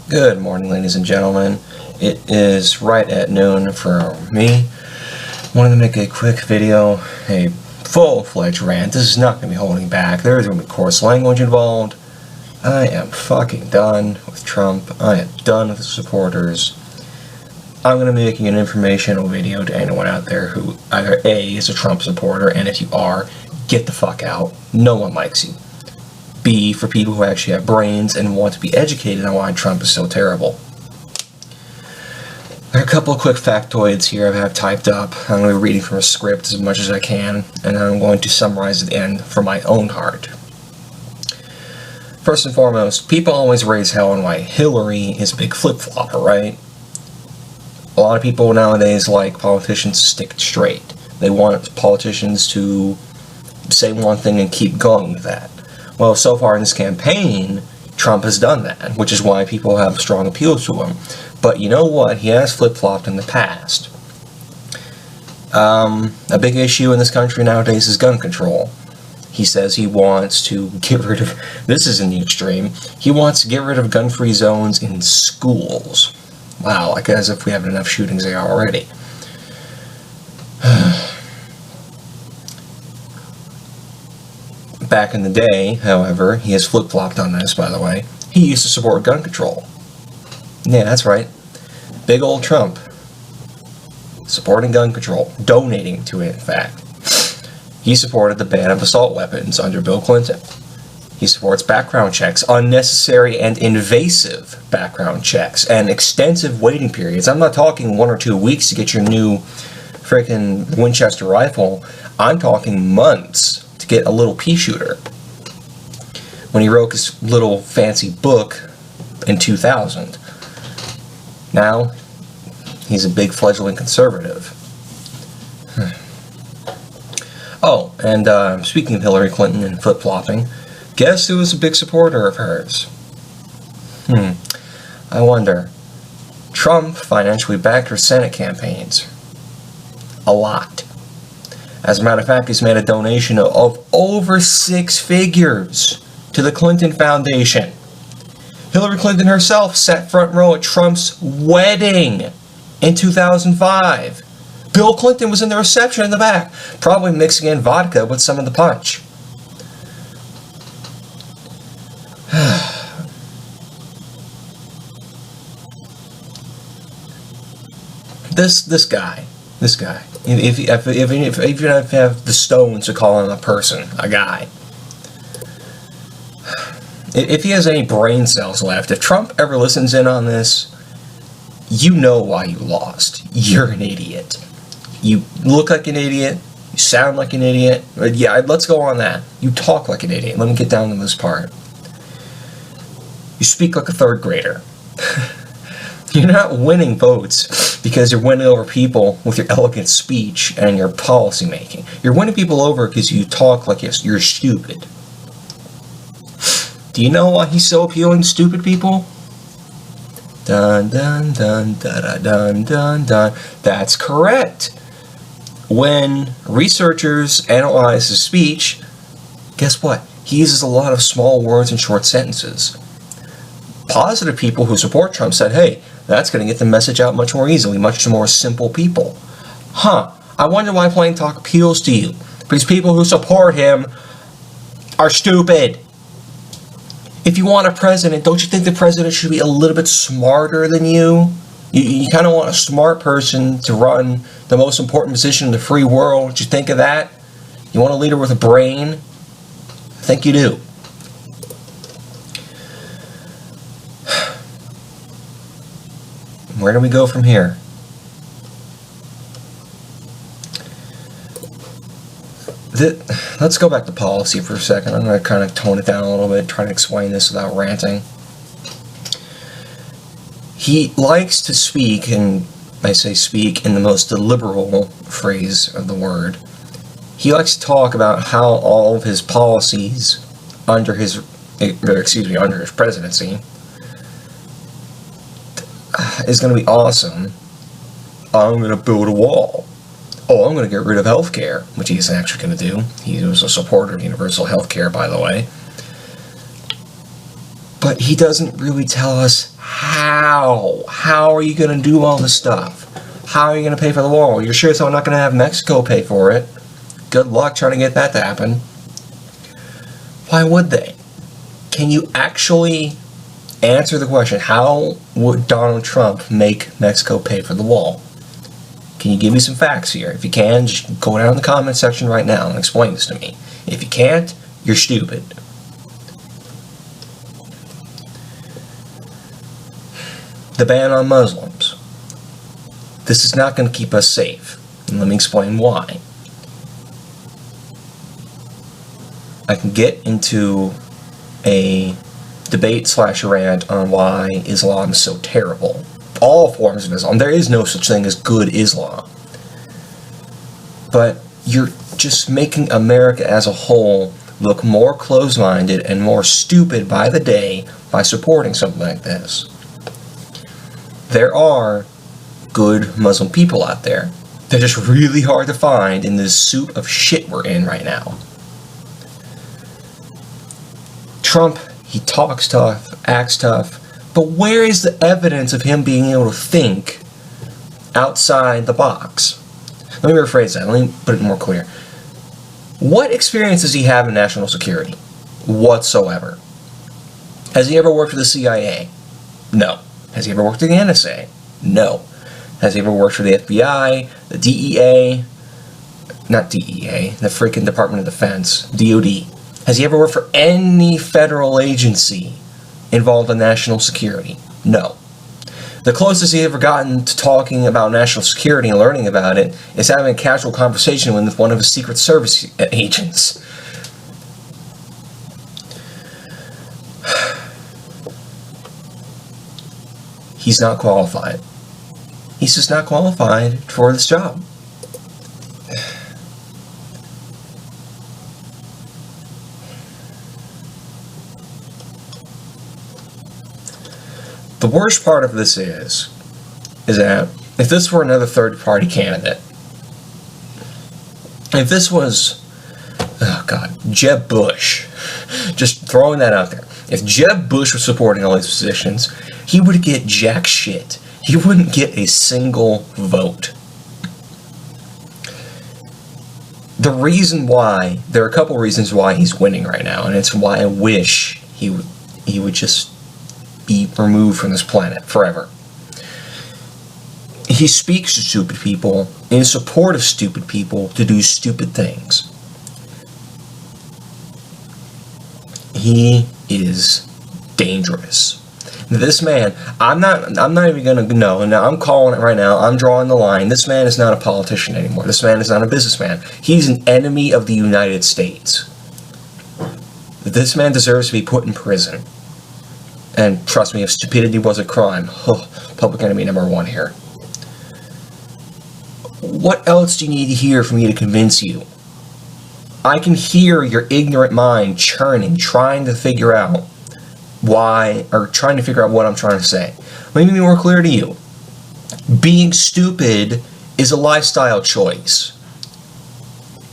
Good morning, ladies and gentlemen. It is right at noon for me. Wanted to make a quick video, a full-fledged rant. This is not going to be holding back. There is going to be coarse language involved. I am fucking done with Trump. I am done with his supporters. I'm going to be making an informational video to anyone out there who either A, is a Trump supporter, and if you are, get the fuck out. No one likes you. B, for people who actually have brains and want to be educated on why Trump is so terrible. There are a couple of quick factoids here I have typed up. I'm going to be reading from a script as much as I can, and I'm going to summarize at the end from my own heart. First and foremost, people always raise hell on why Hillary is a big flip-flopper, right? A lot of people nowadays like politicians to stick straight. They want politicians to say one thing and keep going with that. Well, so far in this campaign, Trump has done that, which is why people have strong appeal to him. But you know what? He has flip-flopped in the past. A big issue in this country nowadays is gun control. He says he wants to get rid of, this is in the extreme, he wants to get rid of gun-free zones in schools. Wow, like as if we have enough shootings there already. Back in the day, however, he has flip-flopped on this, by the way. He used to support gun control. Yeah, that's right. Big old Trump. Supporting gun control. Donating to it, in fact. He supported the ban of assault weapons under Bill Clinton. He supports background checks, unnecessary and invasive background checks, and extensive waiting periods. I'm not talking 1 or 2 weeks to get your new freaking Winchester rifle. I'm talking months to get a little pea shooter. When he wrote his little fancy book in 2000. Now, he's a big fledgling conservative. Oh, and speaking of Hillary Clinton and flip-flopping, guess who was a big supporter of hers? I wonder. Trump financially backed her Senate campaigns. A lot. As a matter of fact, he's made a donation of over 6 figures to the Clinton Foundation. Hillary Clinton herself sat front row at Trump's wedding in 2005. Bill Clinton was in the reception in the back, probably mixing in vodka with some of the punch. This guy. If you have the stones to call him a person, a guy. If he has any brain cells left, if Trump ever listens in on this, you know why you lost. You're an idiot. You look like an idiot. You sound like an idiot. Yeah, let's go on that. You talk like an idiot. Let me get down to this part. You speak like a 3rd grader. You're not winning votes because you're winning over people with your elegant speech and your policy making. You're winning people over because you talk like you're stupid. Do you know why he's so appealing to stupid people? Dun dun dun da dun dun dun. That's correct. When researchers analyze his speech, guess what? He uses a lot of small words and short sentences. Positive people who support Trump said, hey, that's going to get the message out much more easily, much to more simple people. I wonder why plain talk appeals to you. Because people who support him are stupid. If you want a president, don't you think the president should be a little bit smarter than you? You kind of want a smart person to run the most important position in the free world. Did you think of that? You want a leader with a brain? I think you do. Where do we go from here? Let's go back to policy for a second. I'm going to kind of tone it down a little bit, try to explain this without ranting. He likes to speak, and I say speak in the most liberal phrase of the word. He likes to talk about how all of his policies under his presidency is going to be awesome. I'm going to build a wall. Oh, I'm going to get rid of health care, which he's actually going to do. He was a supporter of universal health care, by the way. But he doesn't really tell us How? How are you going to do all this stuff? How are you going to pay for the wall? You're sure someone not going to have Mexico pay for it? Good luck trying to get that to happen. Why would they? Can you actually answer the question, how would Donald Trump make Mexico pay for the wall? Can you give me some facts here? If you can, just go down in the comment section right now and explain this to me. If you can't, you're stupid. The ban on Muslims. This is not going to keep us safe. And let me explain why. I can get into a debate/rant on why Islam is so terrible. All forms of Islam. There is no such thing as good Islam. But you're just making America as a whole look more closed-minded and more stupid by the day by supporting something like this. There are good Muslim people out there. They're just really hard to find in this soup of shit we're in right now. Trump, he talks tough, acts tough, but where is the evidence of him being able to think outside the box? Let me rephrase that. Let me put it more clear. What experience does he have in national security? Whatsoever. Has he ever worked for the CIA? No. Has he ever worked for the NSA? No. Has he ever worked for the FBI, the DEA? Not DEA, the freaking Department of Defense, DOD. Has he ever worked for any federal agency involved in national security? No. The closest he's ever gotten to talking about national security and learning about it is having a casual conversation with one of his Secret Service agents. He's not qualified. He's just not qualified for this job. The worst part of this is that if this were another third-party candidate, if this was, oh God, Jeb Bush, just throwing that out there, if Jeb Bush was supporting all these positions, he would get jack shit. He wouldn't get a single vote. The reason why, there are a couple reasons why he's winning right now, and it's why I wish he would just be removed from this planet forever. He speaks to stupid people in support of stupid people to do stupid things. He is dangerous. This man, I'm not even gonna know. Now I'm calling it right now. I'm drawing the line. This man is not a politician anymore. This man is not a businessman. He's an enemy of the United States. This man deserves to be put in prison. And trust me, if stupidity was a crime, public enemy number one here. What else do you need to hear for me to convince you? I can hear your ignorant mind churning, trying to figure out why, or trying to figure out what I'm trying to say. Let me be more clear to you. Being stupid is a lifestyle choice.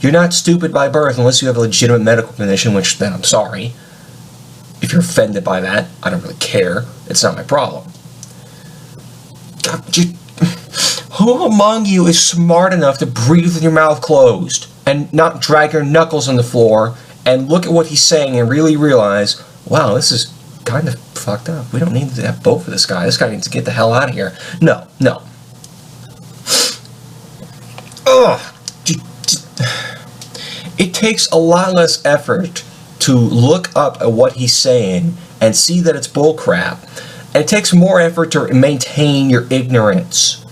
You're not stupid by birth unless you have a legitimate medical condition, which then I'm sorry. If you're offended by that, I don't really care. It's not my problem. Who among you is smart enough to breathe with your mouth closed and not drag your knuckles on the floor and look at what he's saying and really realize, wow, this is kind of fucked up. We don't need to vote for this guy. This guy needs to get the hell out of here. No. Ugh. It takes a lot less effort to look up at what he's saying and see that it's bullcrap. And it takes more effort to maintain your ignorance.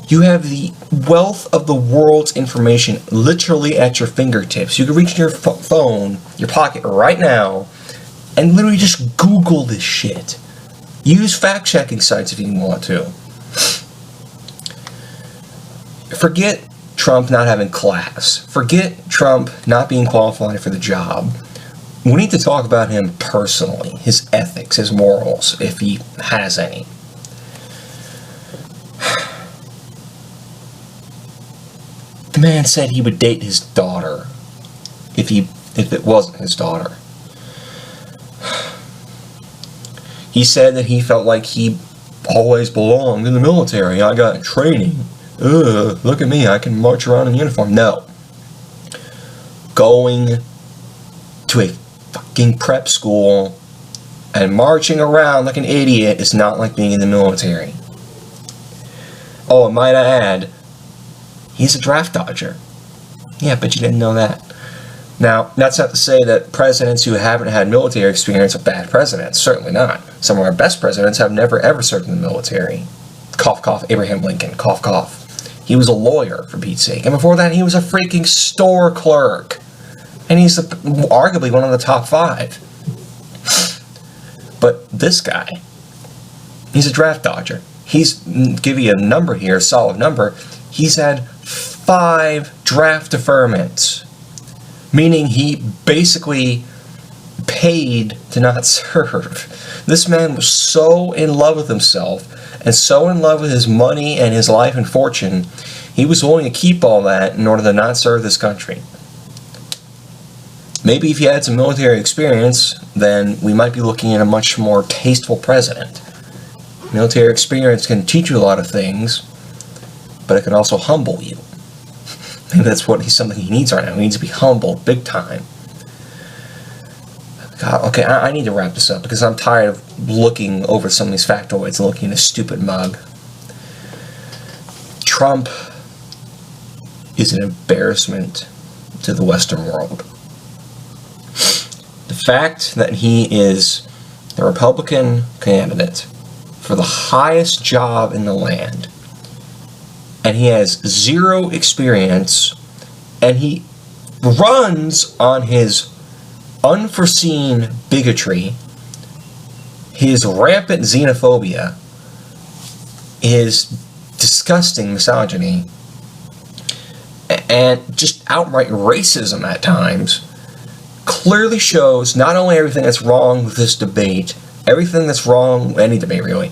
You have the wealth of the world's information literally at your fingertips. You can reach your phone, your pocket right now, and literally just Google this shit. Use fact-checking sites if you want to. Forget Trump not having class. Forget Trump not being qualified for the job. We need to talk about him personally, his ethics, his morals, if he has any. The man said he would date his daughter if it wasn't his daughter. He said that he felt like he always belonged in the military. I got training. Look at me, I can march around in uniform. No. Going to a fucking prep school and marching around like an idiot is not like being in the military. Oh, and might I add, he's a draft dodger. Yeah, but you didn't know that. Now, that's not to say that presidents who haven't had military experience are bad presidents. Certainly not. Some of our best presidents have never ever served in the military. Cough, cough, Abraham Lincoln. Cough, cough. He was a lawyer, for Pete's sake. And before that, he was a freaking store clerk. And he's arguably one of the top 5. But this guy, he's a draft dodger. He's, give you a number here, a solid number, he's had 5 draft deferments. Meaning he basically paid to not serve. This man was so in love with himself and so in love with his money and his life and fortune, he was willing to keep all that in order to not serve this country. Maybe if he had some military experience, then we might be looking at a much more tasteful president. Military experience can teach you a lot of things, but it can also humble you. Maybe that's something he needs right now. He needs to be humbled big time. God, okay, I need to wrap this up because I'm tired of looking over some of these factoids and looking at a stupid mug. Trump is an embarrassment to the Western world. The fact that he is the Republican candidate for the highest job in the land, and he has 0 experience, and he runs on his unforeseen bigotry, his rampant xenophobia, his disgusting misogyny, and just outright racism at times, clearly shows not only everything that's wrong with this debate, everything that's wrong, any debate really,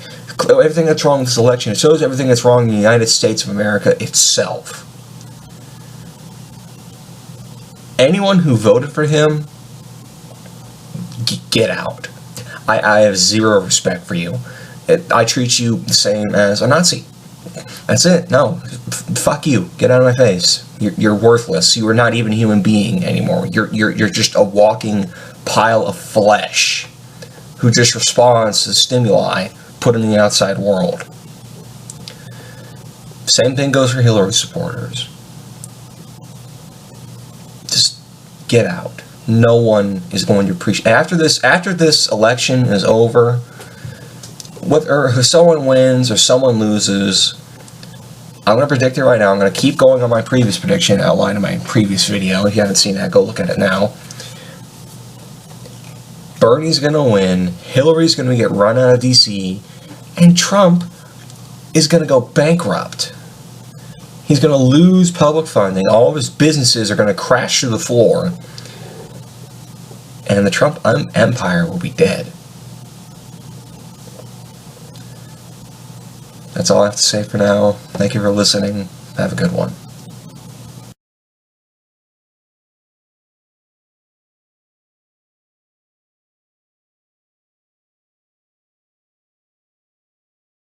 everything that's wrong with this election, it shows everything that's wrong in the United States of America itself. Anyone who voted for him, get out. I have 0 respect for you. I treat you the same as a Nazi. That's it. No. Fuck you. Get out of my face. You're worthless. You are not even a human being anymore. You're just a walking pile of flesh who just responds to stimuli put in the outside world. Same thing goes for Hillary supporters. Just get out. No one is going to appreciate. After this election is over, whether someone wins or someone loses, I'm going to predict it right now. I'm going to keep going on my previous prediction outlined in my previous video. If you haven't seen that, go look at it now. Bernie's going to win, Hillary's going to get run out of D.C., and Trump is going to go bankrupt. He's going to lose public funding. All of his businesses are going to crash to the floor. And the Trump empire will be dead. That's all I have to say for now. Thank you for listening. Have a good one.